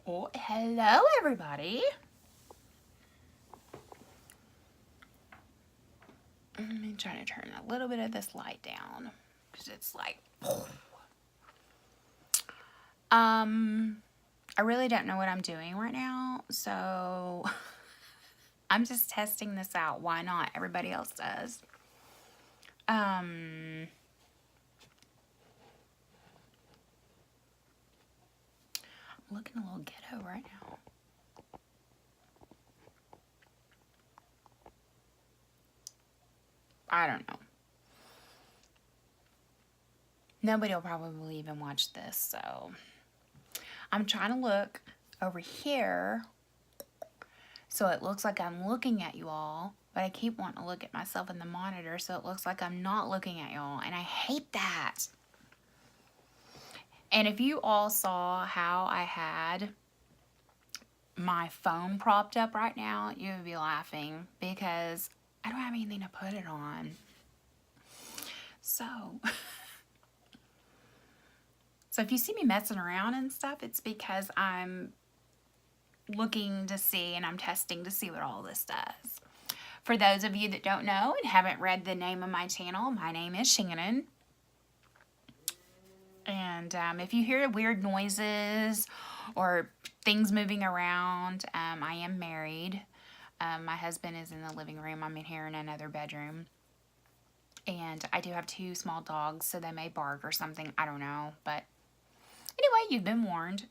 Well, hello everybody. Let me try to turn a little bit of this light down because it's like, I really don't know what I'm doing right now, so I'm just testing this out. Why not? Everybody else does. I'm looking a little ghetto right now. I don't know. Nobody will probably even watch this, so I'm trying to look over here so it looks like I'm looking at you all, but I keep wanting to look at myself in the monitor so it looks like I'm not looking at y'all, and I hate that. And if you all saw how I had my phone propped up right now, you would be laughing because I don't have anything to put it on. So if you see me messing around and stuff, it's because I'm looking to see and I'm testing to see what all this does. For those of you that don't know and haven't read the name of my channel, my name is Shannon. And if you hear weird noises or things moving around, I am married. My husband is in the living room. I'm in here in another bedroom. And I do have 2 small dogs, so they may bark or something. I don't know. But anyway, you've been warned.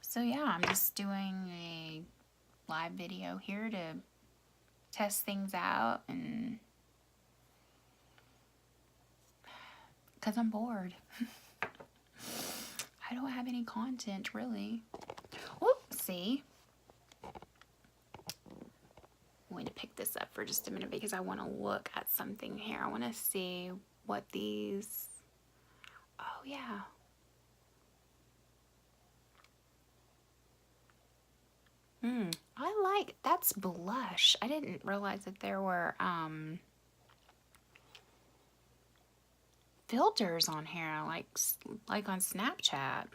So yeah, I'm just doing a live video here to test things out, and because I'm bored. I don't have any content really. Oopsie. I'm going to pick this up for just a minute because I want to look at something here. I want to see what these, oh yeah. I like, that's blush. I didn't realize that there were filters on here, like on Snapchat.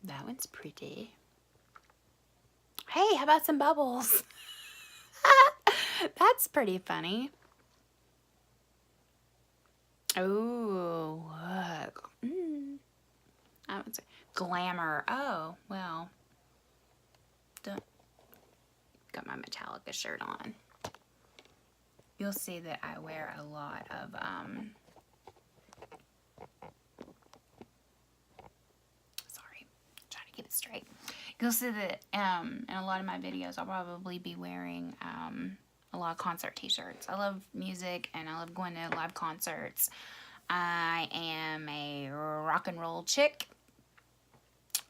That one's pretty. Hey, how about some bubbles? That's pretty funny. Ooh, look. I would say glamour. Oh, well. Got my Metallica shirt on. You'll see that I wear a lot of, sorry, I'm trying to keep it straight. You'll see that in a lot of my videos, I'll probably be wearing a lot of concert t-shirts. I love music and I love going to live concerts. I am a rock and roll chick.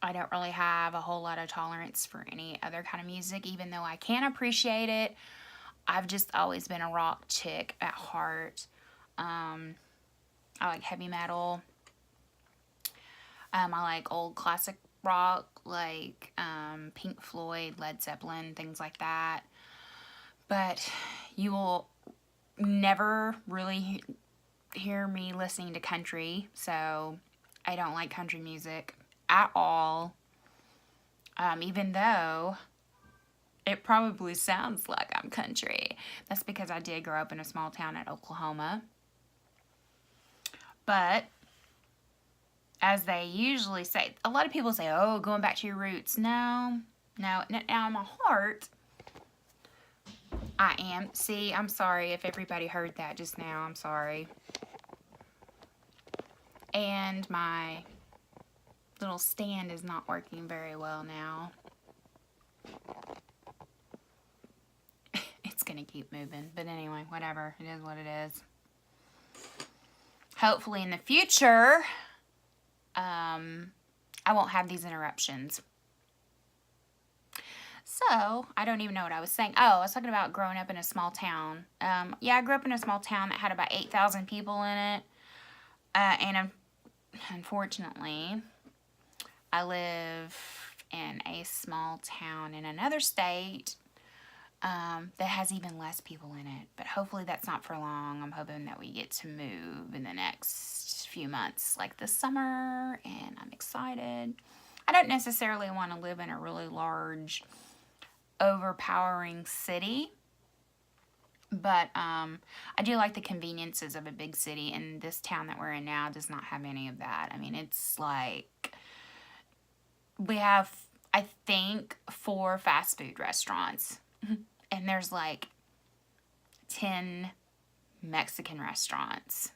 I don't really have a whole lot of tolerance for any other kind of music, even though I can appreciate it. I've just always been a rock chick at heart. I like heavy metal. I like old classic rock, like Pink Floyd, Led Zeppelin, things like that. But you will never really hear me listening to country, so I don't like country music at all. Even though it probably sounds like I'm country. That's because I did grow up in a small town in Oklahoma. But as they usually say, a lot of people say, oh, going back to your roots. No, now in my heart, I am. See, I'm sorry if everybody heard that just now. I'm sorry. And my little stand is not working very well now. It's gonna keep moving, but anyway, whatever. It is what it is. Hopefully in the future, I won't have these interruptions. So, I don't even know what I was saying. Oh, I was talking about growing up in a small town. Yeah, I grew up in a small town that had about 8,000 people in it. And unfortunately, I live in a small town in another state that has even less people in it. But hopefully that's not for long. I'm hoping that we get to move in the next few months, like this summer, and I'm excited. I don't necessarily want to live in a really large, overpowering city, but I do like the conveniences of a big city, and this town that we're in now does not have any of that. I mean, it's like we have, I think, 4 fast food restaurants, and there's like 10 Mexican restaurants,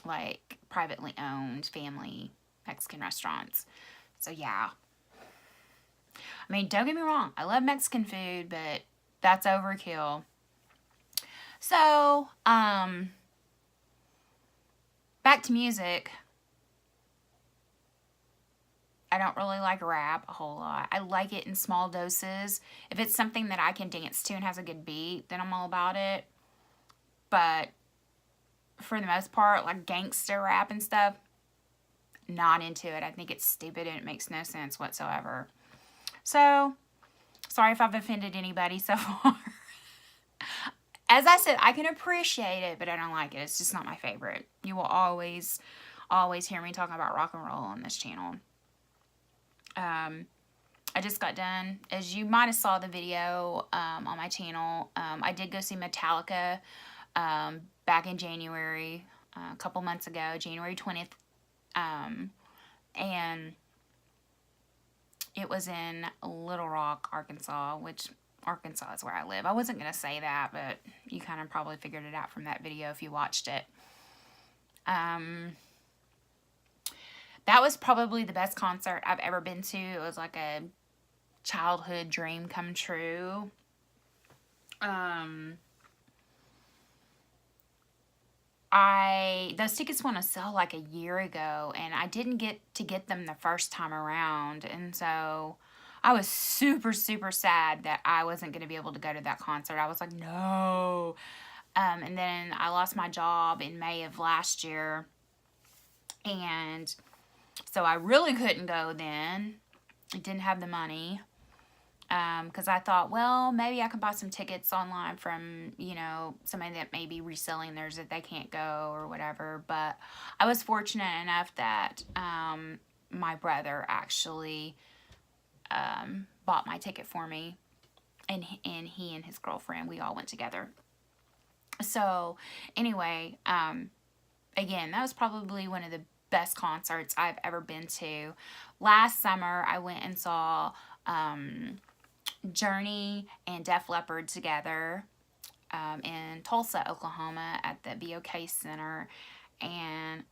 like privately owned family Mexican restaurants. So yeah, I mean, don't get me wrong, I love Mexican food, but that's overkill. So back to music. I don't really like rap a whole lot. I like it in small doses. If it's something that I can dance to and has a good beat, then I'm all about it. But for the most part, like gangster rap and stuff, not into it. I think it's stupid and it makes no sense whatsoever. So, sorry if I've offended anybody so far. As I said, I can appreciate it, but I don't like it. It's just not my favorite. You will always hear me talking about rock and roll on this channel. I just got done, as you might have saw the video on my channel, I did go see Metallica back in January, a couple months ago, January 20th, and it was in Little Rock, Arkansas, which Arkansas is where I live. I wasn't going to say that, but you kind of probably figured it out from that video if you watched it. That was probably the best concert I've ever been to. It was like a childhood dream come true. Those tickets went on sale like a year ago, and I didn't get to get them the first time around, and so I was super, super sad that I wasn't going to be able to go to that concert. I was like, no. And then I lost my job in May of last year, and so I really couldn't go then. I didn't have the money. Because I thought, well, maybe I can buy some tickets online from, you know, somebody that may be reselling theirs if they can't go or whatever. But I was fortunate enough that my brother actually bought my ticket for me. And he and his girlfriend, we all went together. So, anyway, again, that was probably one of the best concerts I've ever been to. Last summer, I went and saw Journey and Def Leppard together in Tulsa, Oklahoma at the BOK Center. And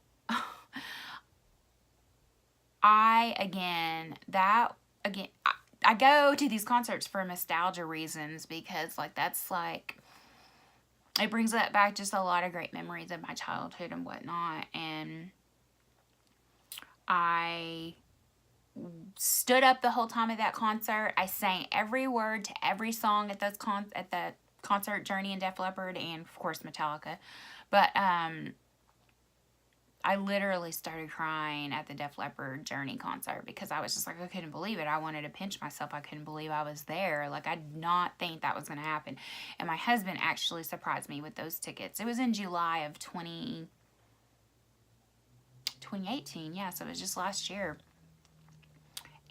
I go to these concerts for nostalgia reasons, because like that's like, it brings back just a lot of great memories of my childhood and whatnot. And I stood up the whole time of that concert. I sang every word to every song at the concert, Journey and Def Leppard, and of course Metallica. But I literally started crying at the Def Leppard Journey concert, because I was just like, I couldn't believe it. I wanted to pinch myself. I couldn't believe I was there. Like, I did not think that was going to happen. And my husband actually surprised me with those tickets. It was in July of 2018. Yeah, so it was just last year.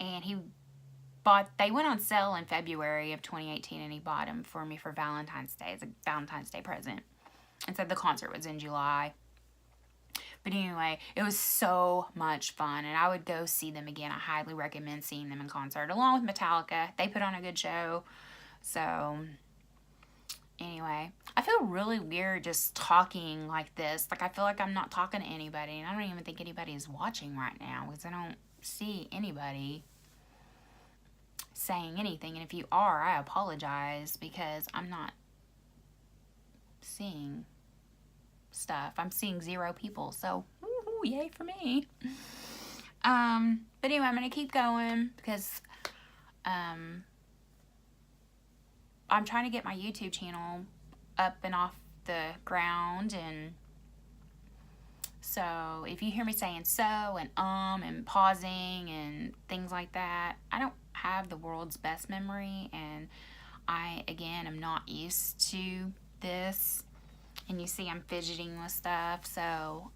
And they went on sale in February of 2018, and he bought them for me for Valentine's Day, as a Valentine's Day present. And so the concert was in July. But anyway, it was so much fun, and I would go see them again. I highly recommend seeing them in concert, along with Metallica. They put on a good show. So, anyway, I feel really weird just talking like this. Like, I feel like I'm not talking to anybody, and I don't even think anybody is watching right now, because I don't see anybody saying anything. And if you are, I apologize, because I'm not seeing stuff. I'm seeing 0 people, so woohoo, yay for me. But anyway, I'm gonna keep going, because I'm trying to get my YouTube channel up and off the ground. And so if you hear me saying so and pausing and things like that, I don't have the world's best memory, and I, again, am not used to this. And you see I'm fidgeting with stuff, so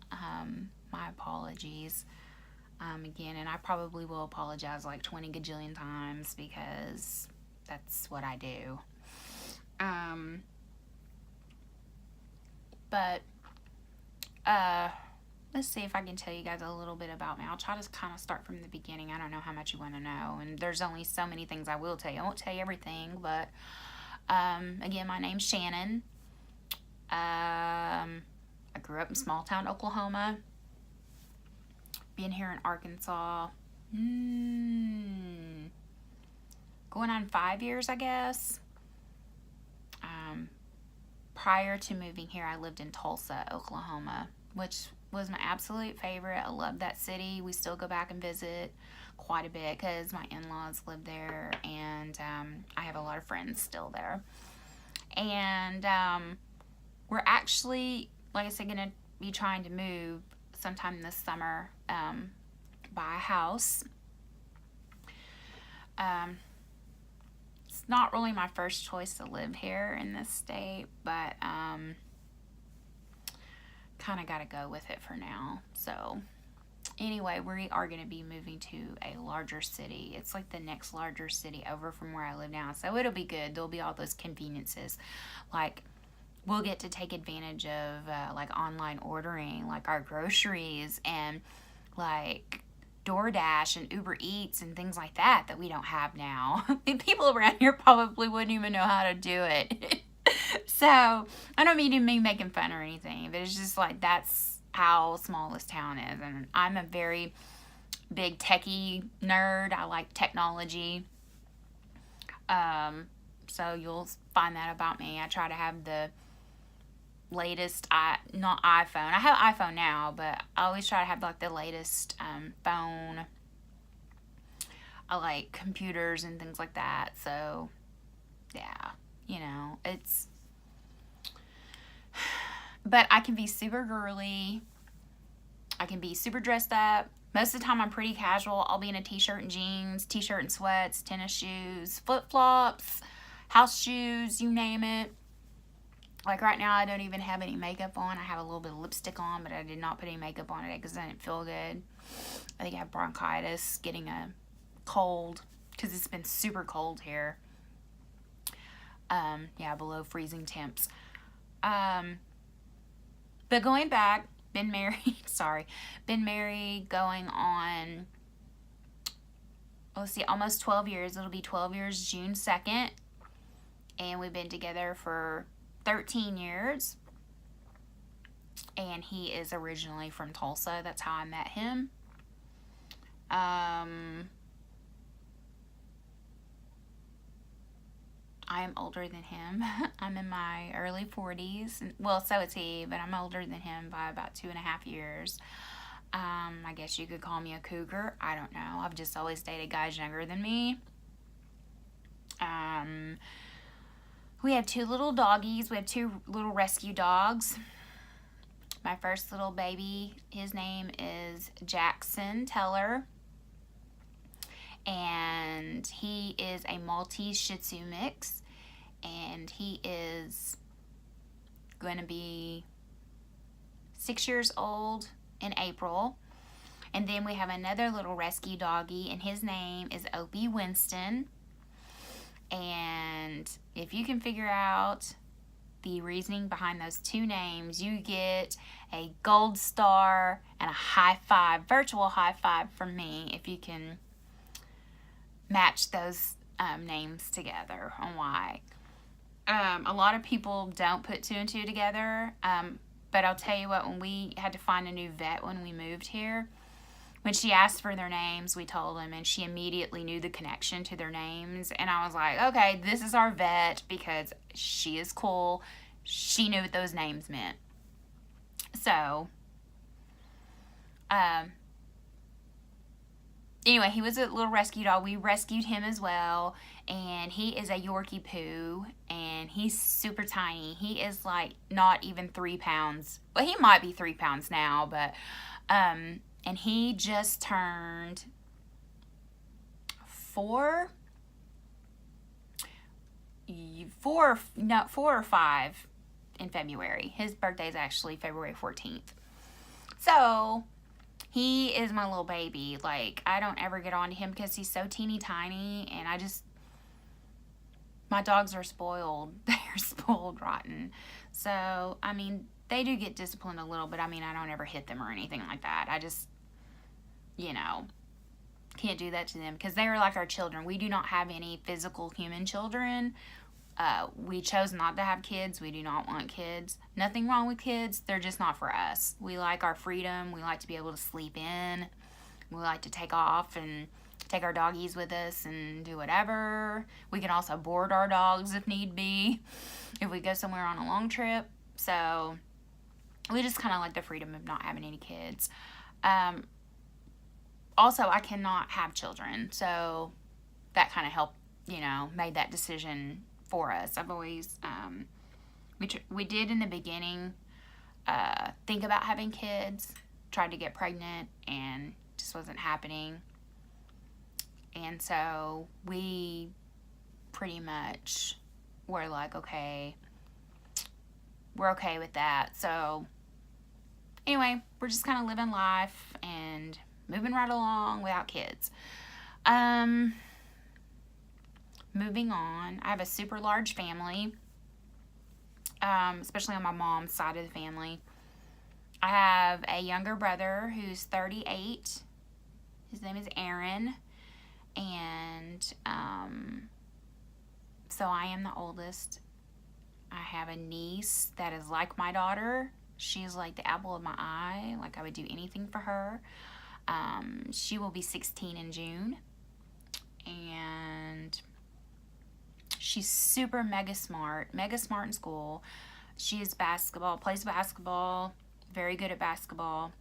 my apologies. Again, and I probably will apologize like 20 gajillion times because that's what I do. But let's see if I can tell you guys a little bit about me. I'll try to kind of start from the beginning. I don't know how much you want to know, and there's only so many things I will tell you. I won't tell you everything, but again, my name's Shannon. I grew up in small town Oklahoma. Been here in Arkansas going on 5 years, I guess. Prior to moving here, I lived in Tulsa, Oklahoma, which was my absolute favorite. I love that city. We still go back and visit quite a bit because my in-laws live there, and I have a lot of friends still there. And we're actually, like I said, going to be trying to move sometime this summer, buy a house. It's not really my first choice to live here in this state, but kind of got to go with it for now. So anyway, we are going to be moving to a larger city. It's like the next larger city over from where I live now, so it'll be good. There'll be all those conveniences, like we'll get to take advantage of like online ordering, like our groceries, and like DoorDash and Uber Eats and things like that we don't have now. People around here probably wouldn't even know how to do it. So I don't mean to be making fun or anything, but it's just like that's how small this town is. And I'm a very big techie nerd. I like technology. So you'll find that about me. I try to have the latest, not iPhone. I have an iPhone now, but I always try to have like the latest phone. I like computers and things like that. So yeah, you know, it's, but I can be super girly. I can be super dressed up. Most of the time I'm pretty casual. I'll be in a t-shirt and jeans, t-shirt and sweats, tennis shoes, flip-flops, house shoes, you name it. Like right now, I don't even have any makeup on. I have a little bit of lipstick on, but I did not put any makeup on today because I didn't feel good. I think I have bronchitis, getting a cold because it's been super cold here. Yeah, below freezing temps. But going back, been married going on, let's see, almost 12 years. It'll be 12 years June 2nd. And we've been together for 13 years, and he is originally from Tulsa. That's how I met him. I am older than him. I'm in my early 40s. Well, so is he, but I'm older than him by about 2.5 years. I guess you could call me a cougar. I don't know. I've just always dated guys younger than me. We have 2 little doggies. We have 2 little rescue dogs. My first little baby, his name is Jackson Teller. And he is a Maltese Shih Tzu mix. And he is going to be 6 years old in April. And then we have another little rescue doggy, and his name is Opie Winston. And if you can figure out the reasoning behind those 2 names, you get a gold star and a high five, virtual high five from me, if you can match those names together on why. A lot of people don't put 2 and 2 together, but I'll tell you what, when we had to find a new vet when we moved here, when she asked for their names, we told them, and she immediately knew the connection to their names. And I was like, okay, this is our vet because she is cool. She knew what those names meant. So, anyway, he was a little rescue dog. We rescued him as well. And he is a Yorkie Poo. And he's super tiny. He is like not even 3 pounds. Well, he might be 3 pounds now, but, and he just turned 4 4 or 5 in February. His birthday is actually February 14th. So he is my little baby. Like, I don't ever get on to him because he's so teeny tiny, and my dogs are spoiled. They're spoiled rotten. So, I mean, they do get disciplined a little, but I mean, I don't ever hit them or anything like that. I just, can't do that to them because they are like our children. We do not have any physical human children. We chose not to have kids. We do not want kids. Nothing wrong with kids. They're just not for us. We like our freedom. We like to be able to sleep in. We like to take off and take our doggies with us and do whatever. We can also board our dogs if need be, if we go somewhere on a long trip. So we just kind of like the freedom of not having any kids. Also, I cannot have children, so that kind of helped, made that decision for us. I've always, we did in the beginning think about having kids, tried to get pregnant, and just wasn't happening. And so we pretty much were like, okay, we're okay with that. So anyway, we're just kind of living life and moving right along without kids. Moving on, I have a super large family, especially on my mom's side of the family. I have a younger brother who's 38. His name is Aaron. And so I am the oldest. I have a niece that is like my daughter. She's like the apple of my eye. Like, I would do anything for her. She will be 16 in June. And she's super mega smart in school. She is plays basketball, very good at basketball.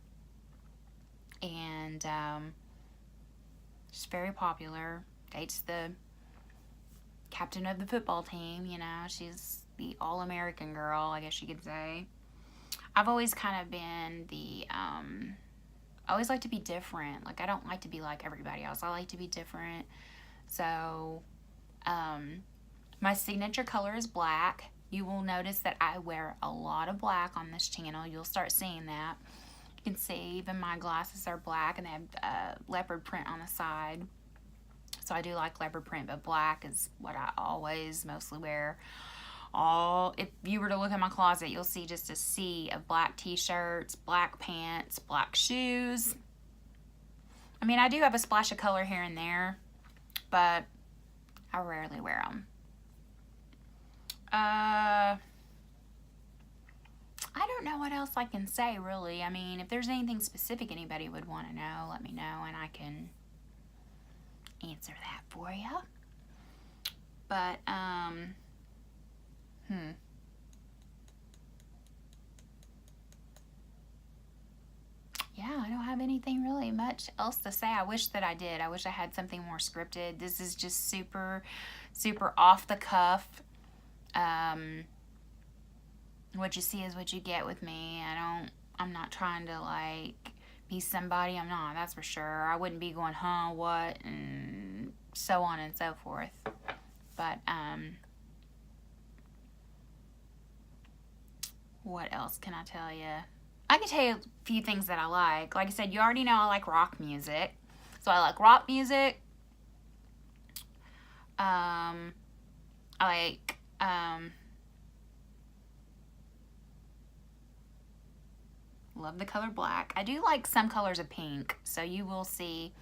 And she's very popular, dates the captain of the football team, she's the all-American girl, I guess you could say. I've always kind of been I always like to be different. Like, I don't like to be like everybody else. I like to be different. So, my signature color is black. You will notice that I wear a lot of black on this channel. You'll start seeing that. You can see even my glasses are black, and they have leopard print on the side. So I do like leopard print, but black is what I always mostly wear. If you were to look at my closet, you'll see just a sea of black t-shirts, black pants, black shoes. I mean, I do have a splash of color here and there, but I rarely wear them. I don't know what else I can say, really. I mean, if there's anything specific anybody would want to know, let me know, and I can answer that for you. But, yeah, I don't have anything really much else to say. I wish that I did. I wish I had something more scripted. This is just super, super off the cuff. What you see is what you get with me. I'm not trying to, like, be somebody I'm not, that's for sure. I wouldn't be going, what, and so on and so forth. But, what else can I tell you? I can tell you a few things that I like. Like I said, you already know I like rock music. So I like rock music. I like, love the color black. I do like some colors of pink. So you will see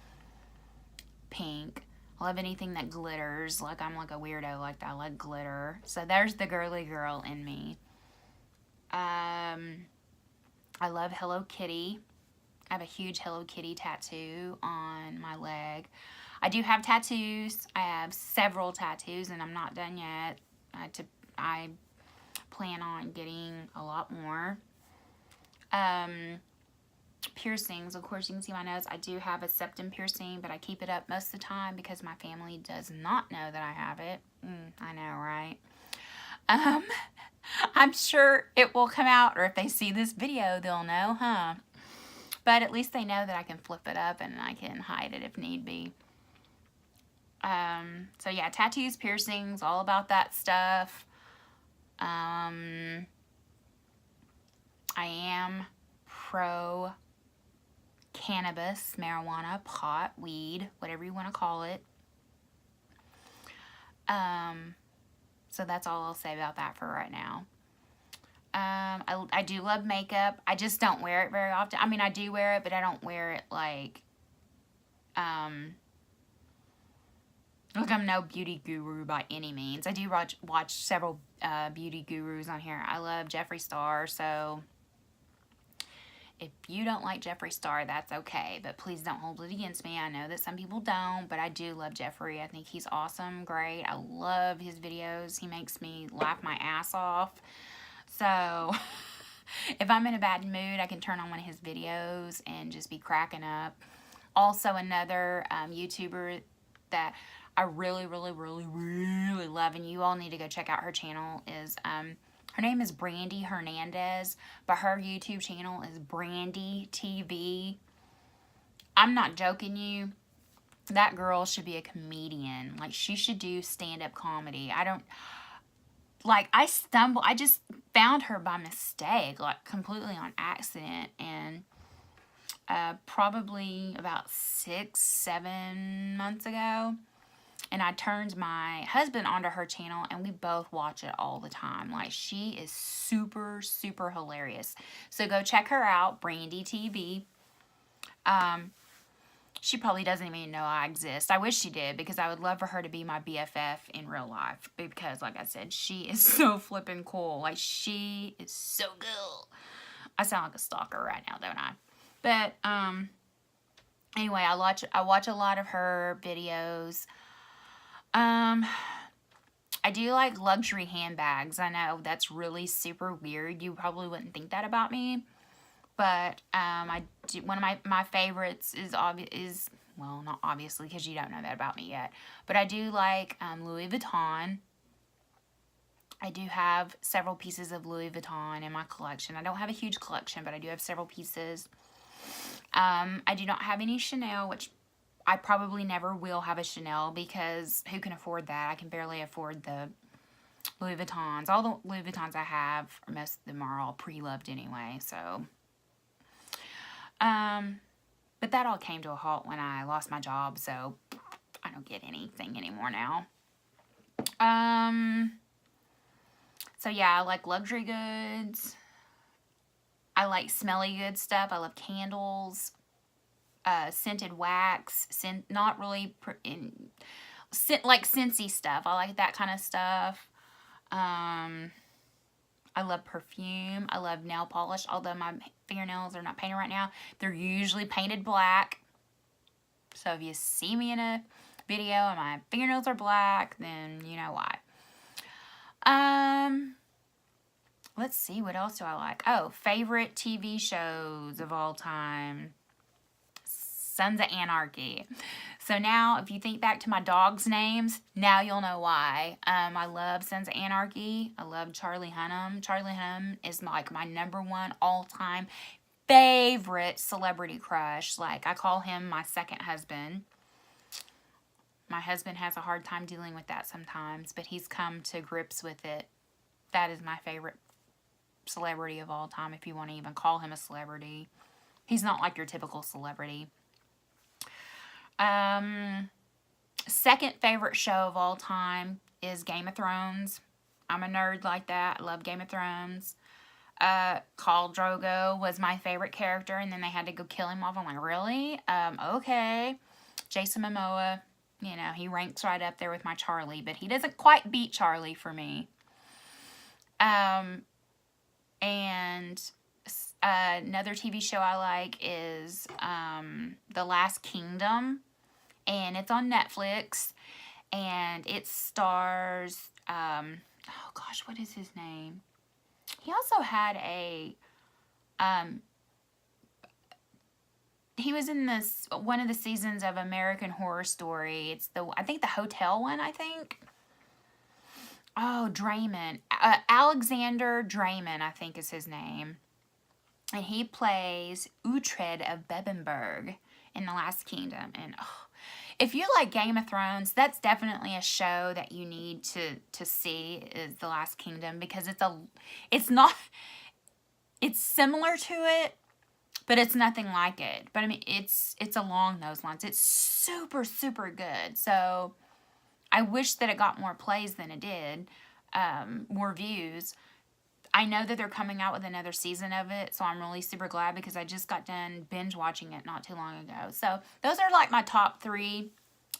pink. I love anything that glitters. Like, I'm like a weirdo like that. I like glitter. So there's the girly girl in me. I love Hello Kitty. I have a huge Hello Kitty tattoo on my leg. I do have tattoos. I have several tattoos, and I'm not done yet. I plan on getting a lot more. Piercings. Of course, you can see my nose. I do have a septum piercing, but I keep it up most of the time because my family does not know that I have it. I know, right? I'm sure it will come out, or if they see this video, they'll know, But at least they know that I can flip it up and I can hide it if need be. So yeah, tattoos, piercings, all about that stuff. I am pro cannabis, marijuana, pot, weed, whatever you want to call it. So that's all I'll say about that for right now. I do love makeup. I just don't wear it very often. I mean, I do wear it, but I don't wear it like I'm no beauty guru by any means. I do watch several beauty gurus on here. I love Jeffree Star, so if you don't like Jeffree Star, that's okay, but please don't hold it against me. I know that some people don't, but I do love Jeffree. I think he's awesome, great. I love his videos. He makes me laugh my ass off. So if I'm in a bad mood, I can turn on one of his videos and just be cracking up. Also, another YouTuber that I really, really, really, really love, and you all need to go check out her channel, is her name is Brandi Hernandez, but her YouTube channel is Brandi TV. I'm not joking you. That girl should be a comedian. Like, she should do stand-up comedy. I just found her by mistake, like completely on accident, and probably about 6-7 months ago, and I turned my husband onto her channel, and we both watch it all the time. Like, she is super, super hilarious. So go check her out, Brandi TV. She probably doesn't even know I exist. I wish she did, because I would love for her to be my BFF in real life. Because, like I said, she is so flippin' cool. Like, she is so cool. I sound like a stalker right now, don't I? But, anyway, I watch a lot of her videos. I do like luxury handbags. I know that's really super weird. You probably wouldn't think that about me. But one of my favorites is well, not obviously, because you don't know that about me yet. But I do like Louis Vuitton. I do have several pieces of Louis Vuitton in my collection. I don't have a huge collection, but I do have several pieces. I do not have any Chanel, which I probably never will have a Chanel, because who can afford that? I can barely afford the Louis Vuittons. All the Louis Vuittons I have, most of them are all pre-loved anyway, so... but that all came to a halt when I lost my job, so I don't get anything anymore now. So yeah, I like luxury goods. I like smelly good stuff. I love candles, scented wax, not really like Scentsy stuff. I like that kind of stuff. I love perfume. I love nail polish, although my fingernails are not painted right now. They're usually painted black. So if you see me in a video and my fingernails are black, then you know why. Let's see, what else do I like? Oh, favorite TV shows of all time. Sons of Anarchy. So now, if you think back to my dogs' names, now you'll know why. I love Sons of Anarchy. I love Charlie Hunnam. Charlie Hunnam is like my #1 all-time favorite celebrity crush. Like, I call him my second husband. My husband has a hard time dealing with that sometimes, but he's come to grips with it. That is my favorite celebrity of all time, if you want to even call him a celebrity. He's not like your typical celebrity. Second favorite show of all time is Game of Thrones. I'm a nerd like that. I love Game of Thrones. Khal Drogo was my favorite character, and then they had to go kill him off. I'm like, really? Okay. Jason Momoa, you know, he ranks right up there with my Charlie, but he doesn't quite beat Charlie for me. And another TV show I like is The Last Kingdom, and it's on Netflix, and it stars, oh gosh, what is his name? He also had a, he was in one of the seasons of American Horror Story. It's I think the hotel one, I think. Oh, Draymond. Alexander Draymond, I think is his name. And he plays Uhtred of Bebbanburg in The Last Kingdom. And if you like Game of Thrones, that's definitely a show that you need to see, is The Last Kingdom, because it's similar to it, but it's nothing like it. But I mean, it's along those lines. It's super, super good. So I wish that it got more plays than it did, more views. I know that they're coming out with another season of it, so I'm really super glad, because I just got done binge watching it not too long ago. So those are like my top 3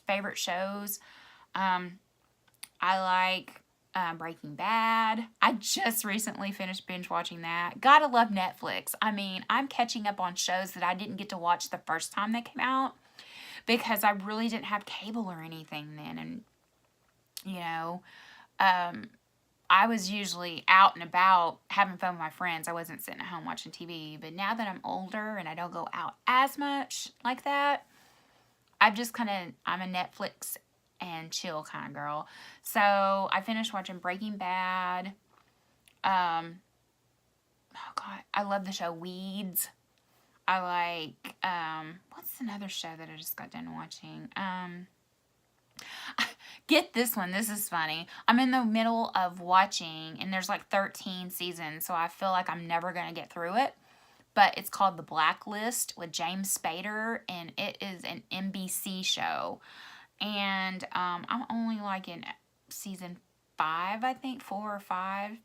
favorite shows. I like Breaking Bad. I just recently finished binge watching that. Gotta love Netflix. I mean, I'm catching up on shows that I didn't get to watch the first time they came out, because I really didn't have cable or anything then. And, you know, I was usually out and about having fun with my friends. I wasn't sitting at home watching TV. But now that I'm older and I don't go out as much like that, I'm a Netflix and chill kind of girl. So I finished watching Breaking Bad. Oh God, I love the show Weeds. I like, what's another show that I just got done watching? Get this one. This is funny. I'm in the middle of watching, and there's like 13 seasons, so I feel like I'm never going to get through it. But it's called The Blacklist with James Spader, and it is an NBC show. And I'm only like in season 5, I think, 4 or 5.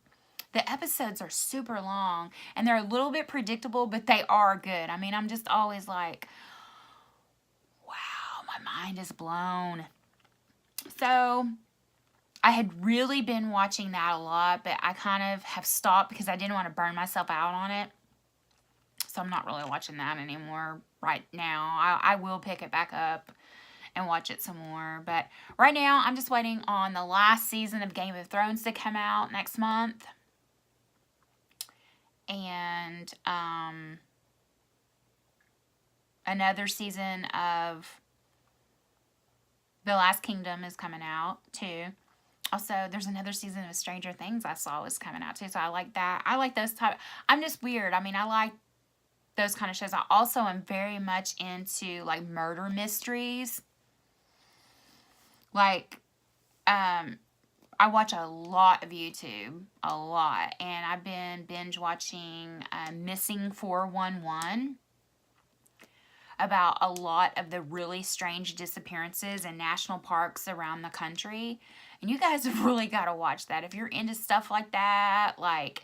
The episodes are super long, and they're a little bit predictable, but they are good. I mean, I'm just always like, wow, my mind is blown. So I had really been watching that a lot, but I kind of have stopped because I didn't want to burn myself out on it. So I'm not really watching that anymore right now. I will pick it back up and watch it some more. But right now, I'm just waiting on the last season of Game of Thrones to come out next month. And another season of The Last Kingdom is coming out too. Also, there's another season of Stranger Things I saw was coming out too. So I like that. I like those type. I'm just weird. I mean, I like those kind of shows. I also am very much into like murder mysteries. Like, I watch a lot of YouTube, a lot, and I've been binge watching Missing 411, about a lot of the really strange disappearances in national parks around the country. And you guys have really got to watch that. If you're into stuff like that, like,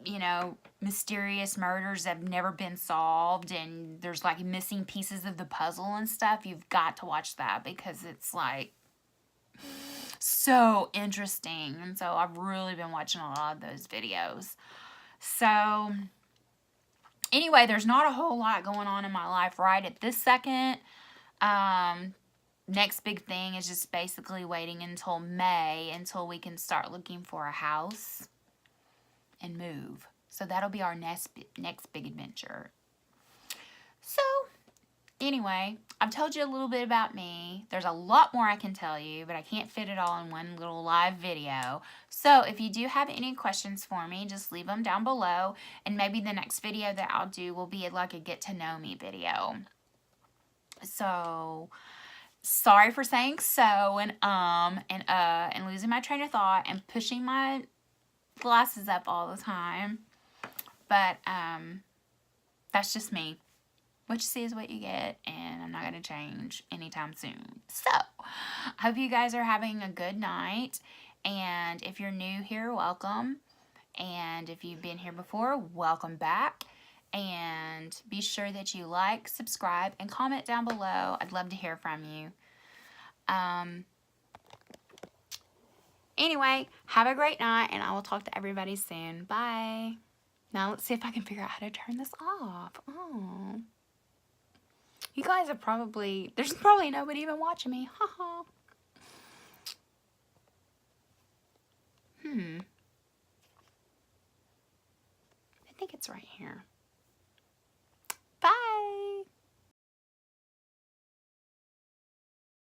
you know, mysterious murders that have never been solved, and there's like missing pieces of the puzzle and stuff, you've got to watch that, because it's like so interesting. And so I've really been watching a lot of those videos. So anyway, there's not a whole lot going on in my life right at this second. Next big thing is just basically waiting until May until we can start looking for a house and move. So that'll be our next big adventure. So anyway, I've told you a little bit about me. There's a lot more I can tell you, but I can't fit it all in one little live video. So if you do have any questions for me, just leave them down below. And maybe the next video that I'll do will be like a get to know me video. So sorry for saying so and losing my train of thought and pushing my glasses up all the time. But that's just me. What you see is what you get, and I'm not going to change anytime soon. So, I hope you guys are having a good night, and if you're new here, welcome, and if you've been here before, welcome back, and be sure that you like, subscribe, and comment down below. I'd love to hear from you. Anyway, have a great night, and I will talk to everybody soon. Bye. Now, let's see if I can figure out how to turn this off. Oh. You guys are there's probably nobody even watching me. Haha. I think it's right here.